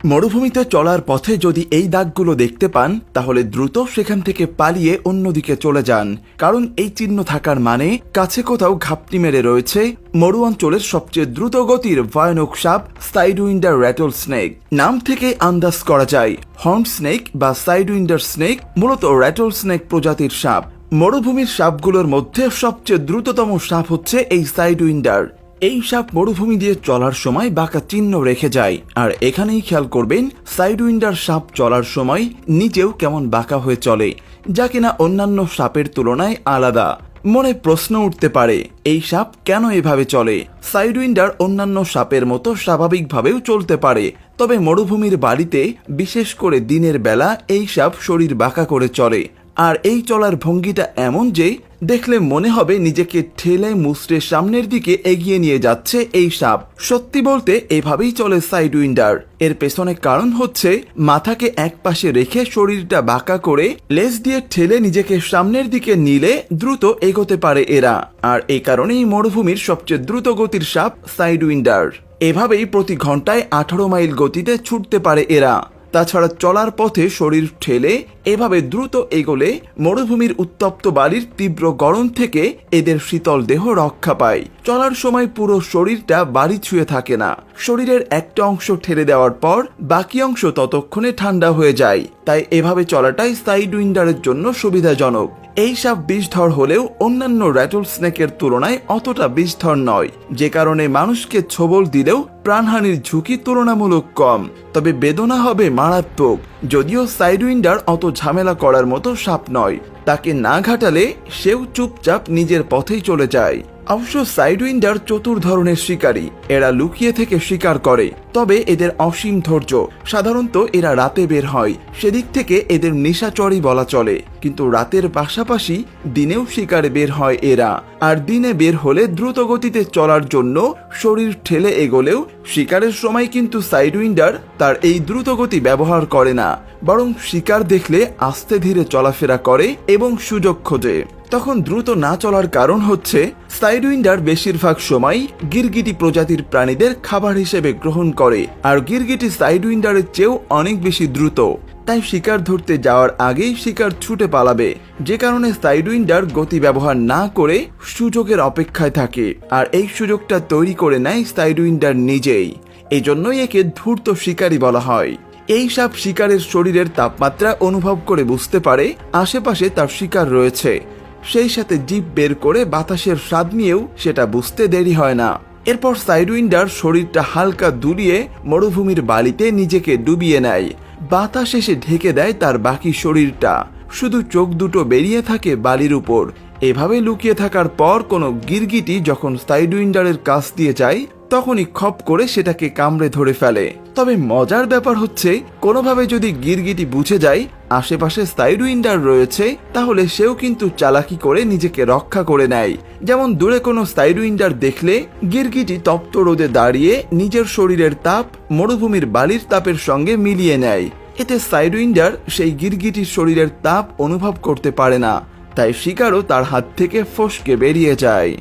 মরুভূমিতে চলার পথে যদি এই দাগগুলো দেখতে পান তাহলে দ্রুত সেখান থেকে পালিয়ে অন্যদিকে চলে যান, কারণ এই চিহ্ন থাকার মানে কাছে কোথাও ঘাপটি মেরে রয়েছে মরু অঞ্চলের সবচেয়ে দ্রুত গতির ভয়ানক সাপ সাইডউইন্ডার র্যাটল স্নেক। নাম থেকে আন্দাজ করা যায় হর্ন স্নেক বা সাইডউইন্ডার স্নেক মূলত র্যাটল স্নেক প্রজাতির সাপ। মরুভূমির সাপগুলোর মধ্যে সবচেয়ে দ্রুততম সাপ হচ্ছে এই সাইডউইন্ডার। এই সাপ মরুভূমি দিয়ে চলার সময় বাঁকা চিহ্ন রেখে যায়, আর এখানেই খেয়াল করবেন সাইডউইন্ডার সাপ চলার সময় নিজেও কেমন বাঁকা হয়ে চলে, যা কিনা অন্যান্য সাপের তুলনায় আলাদা। মনে প্রশ্ন উঠতে পারে এই সাপ কেন এভাবে চলে। সাইডউইন্ডার অন্যান্য সাপের মতো স্বাভাবিকভাবেও চলতে পারে, তবে মরুভূমির বাড়িতে বিশেষ করে দিনের বেলা এই সাপ শরীর বাঁকা করে চলে। আর এই চলার ভঙ্গিটা এমন যে দেখলে মনে হবে নিজেকে ঠেলে মুচড়ে সামনের দিকে এগিয়ে নিয়ে যাচ্ছে এই সাপ। সত্যি বলতে এভাবেই চলে সাইডউইন্ডার। এর পেছনে কারণ হচ্ছে মাথাকে এক পাশে রেখে শরীরটা বাঁকা করে লেজ দিয়ে ঠেলে নিজেকে সামনের দিকে নিলে দ্রুত এগোতে পারে এরা, আর এই কারণেই মরুভূমির সবচেয়ে দ্রুত গতির সাপ সাইডউইন্ডার। এভাবেই প্রতি ঘন্টায় 18 মাইল গতিতে ছুটতে পারে এরা। তাছাড়া চলার পথে শরীর ঠেলে এভাবে দ্রুত এগোলে মরুভূমির উত্তপ্ত বালির তীব্র গরম থেকে এদের শীতল দেহ রক্ষা পায়। চলার সময় পুরো শরীরটা বাড়ি ছুঁয়ে থাকে না, শরীরের একটা অংশ ঠেলে দেওয়ার পর বাকি অংশ ততক্ষণে ঠান্ডা হয়ে যায়। তাই এভাবে চলাটাই সাইডউইন্ডারের জন্য সুবিধাজনক। এই সাপ বিষধর হলেও অন্যান্য র্যাটল স্নেকের তুলনায় অতটা বিষধর নয়, যে কারণে মানুষকে ছোবল দিলেও প্রাণহানির ঝুঁকি তুলনামূলক কম, তবে বেদনা হবে মারাত্মক। যদিও সাইডউইন্ডার অত ঝামেলা করার মতো সাপ নয়, তাকে না ঘাটালে সেও চুপচাপ নিজের পথেই চলে যায়। অবশ্য সাইডউইন্ডার চতুর ধরনের শিকারী, এরা লুকিয়ে থেকে শিকার করে, তবে এদের অসীম ধৈর্য। সাধারণত এরা রাতে বের হয়, সেদিক থেকে এদের নিশাচরই বলা চলে, কিন্তু রাতের পাশাপাশি দিনেও শিকারে বের হয় এরা। আর দিনে বের হলে দ্রুত গতিতে চলার জন্য শরীর ঠেলে এগোলেও শিকারের সময় কিন্তু সাইডউইন্ডার তার এই দ্রুত গতি ব্যবহার করে না, বরং শিকার দেখলে আস্তে ধীরে চলাফেরা করে এবং সুযোগ খোঁজে। তখন দ্রুত না চলার কারণ হচ্ছে সাইডউইন্ডার বেশিরভাগ সময় গিরগিটি প্রজাতির প্রাণীদের খাবার হিসেবে গ্রহণ করে, আর গিরগিটি সাইডউইন্ডারের চেয়েও অনেক বেশি দ্রুত। তাই শিকার ধরতে যাওয়ার আগেই শিকার ছুটে পালাবে, যে কারণে সাইডউইন্ডার গতি ব্যবহার না করে সুযোগের অপেক্ষায় থাকে, আর এই সুযোগটা তৈরি করে নেয় সাইডউইন্ডার নিজেই। এই জন্যই একে ধূর্ত শিকারী বলা হয়। এই সাপ শিকারের শরীরের তাপমাত্রা অনুভব করে বুঝতে পারে আশেপাশে তার শিকার রয়েছে, সেই সাথে জিভ বের করে বাতাসের স্বাদ নিয়েও সেটা বুঝতে দেরি হয় না। এরপর সাইডউইন্ডার শরীরটা হালকা দুলিয়ে মরুভূমির বালিতে নিজেকে ডুবিয়ে নেয়, বাতাস এসে ঢেকে দেয় তার বাকি শরীরটা, শুধু চোখ দুটো বেরিয়ে থাকে বালির উপর। এভাবে লুকিয়ে থাকার পর কোনো গিরগিটি যখন সাইডউইন্ডারের কাছ দিয়ে যায় তখনই খপ করে সেটাকে কামড়ে ধরে ফেলে। তবে মজার ব্যাপার হচ্ছে কোনোভাবে যদি গিরগিটি বুঝে যায় আশেপাশে সাইডউইন্ডার রয়েছে, তাহলে সেও কিন্তু চালাকি করে নিজেকে রক্ষা করে নেয়। যেমন দূরে কোনো সাইডউইন্ডার দেখলে গিরগিটি তপ্ত রোদে দাঁড়িয়ে নিজের শরীরের তাপ মরুভূমির বালির তাপের সঙ্গে মিলিয়ে নেয়। এতে সাইডউইন্ডার সেই গিরগিটির শরীরের তাপ অনুভব করতে পারে না, তাই শিকারও তার হাত থেকে ফসকে বেরিয়ে যায়।